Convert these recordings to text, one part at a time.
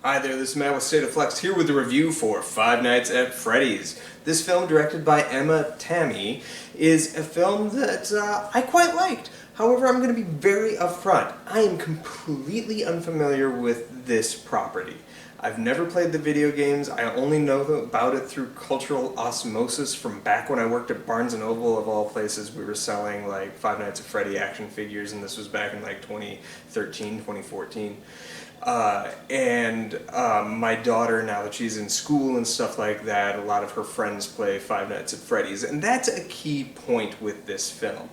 Hi there, this is Matt with State of Flux here with a review for Five Nights at Freddy's. This film, directed by Tammi, is a film that I quite liked. However, I'm going to be very upfront. I am completely unfamiliar with this property. I've never played the video games. I only know about it through cultural osmosis from back when I worked at Barnes & Noble, of all places. We were selling like Five Nights at Freddy action figures, and this was back in like 2013, 2014. My daughter, now that she's in school and stuff like that, a lot of her friends play Five Nights at Freddy's, and that's a key point with this film.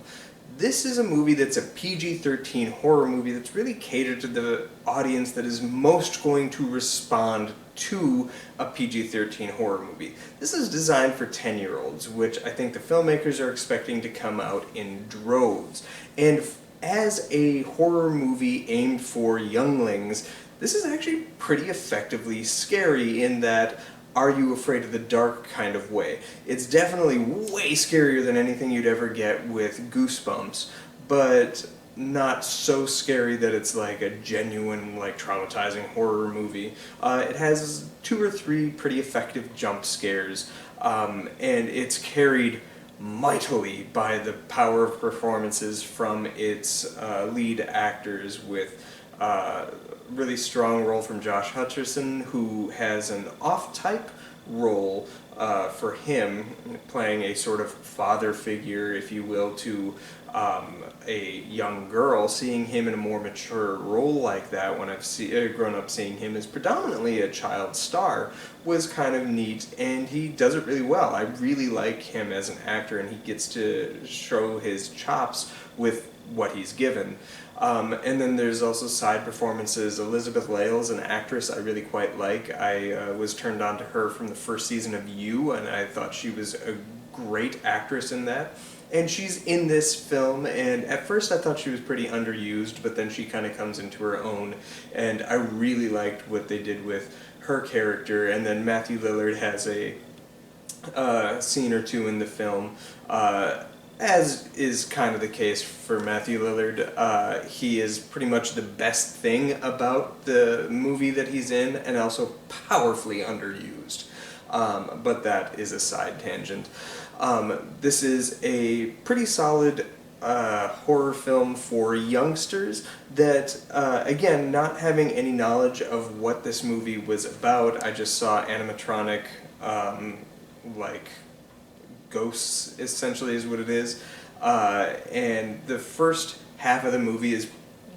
This is a movie that's a PG-13 horror movie that's really catered to the audience that is most going to respond to a PG-13 horror movie. This is designed for 10-year-olds, which I think the filmmakers are expecting to come out in droves. And as a horror movie aimed for younglings, this is actually pretty effectively scary in that are you afraid of the dark kind of way. It's definitely way scarier than anything you'd ever get with Goosebumps, but not so scary that it's like a genuine, like, traumatizing horror movie. It has 2 or 3 pretty effective jump scares, and it's carried mightily by the power of performances from its lead actors, with really strong role from Josh Hutcherson, who has an off-type role for him, playing a sort of father figure, if you will, to a young girl. Seeing him in a more mature role like that, when I've grown up seeing him as predominantly a child star, was kind of neat, and he does it really well. I really like him as an actor, and he gets to show his chops with what he's given. And then there's also side performances. Elizabeth Lail is an actress I really quite like. I was turned on to her from the first season of You, and I thought she was a great actress in that. And she's in this film, and at first I thought she was pretty underused, but then she kind of comes into her own, and I really liked what they did with her character. And then Matthew Lillard has a scene or two in the film. As is kind of the case for Matthew Lillard, he is pretty much the best thing about the movie that he's in, and also powerfully underused. But that is a side tangent. This is a pretty solid horror film for youngsters that, again, not having any knowledge of what this movie was about, I just saw animatronic, like, ghosts, essentially, is what it is. And the first half of the movie is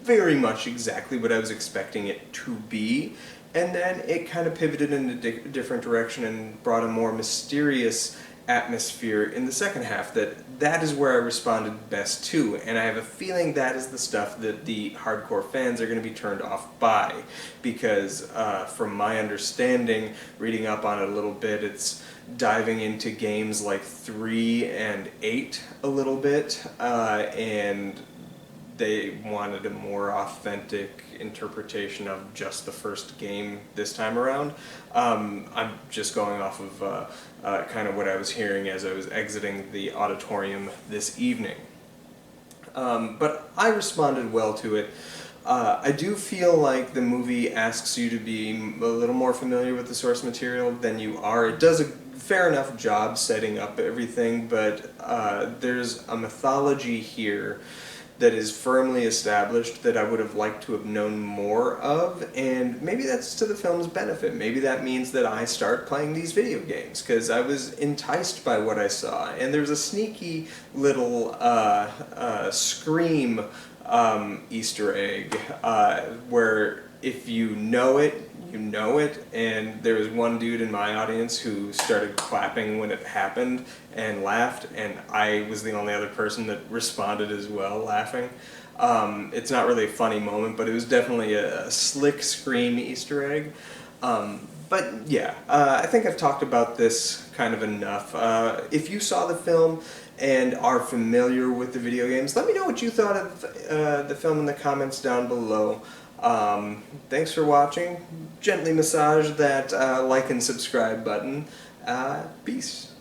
very much exactly what I was expecting it to be, and then it kind of pivoted in a different direction and brought a more mysterious atmosphere in the second half. That is where I responded best to, and I have a feeling that is the stuff that the hardcore fans are going to be turned off by, because from my understanding, reading up on it a little bit, it's diving into games like 3 and 8 a little bit, and they wanted a more authentic interpretation of just the first game this time around. I'm just going off of kind of what I was hearing as I was exiting the auditorium this evening. But I responded well to it. I do feel like the movie asks you to be a little more familiar with the source material than you are. It does a fair enough job setting up everything, but there's a mythology here that is firmly established that I would have liked to have known more of, and maybe that's to the film's benefit. Maybe that means that I start playing these video games, because I was enticed by what I saw. And there's a sneaky little Scream Easter egg, where if you know it, you know it, and there was one dude in my audience who started clapping when it happened and laughed, and I was the only other person that responded as well, laughing. It's not really a funny moment, but it was definitely a slick Scream Easter egg. But yeah, I think I've talked about this kind of enough. If you saw the film and are familiar with the video games, let me know what you thought of the film in the comments down below. Thanks for watching. Gently massage that like and subscribe button. Peace.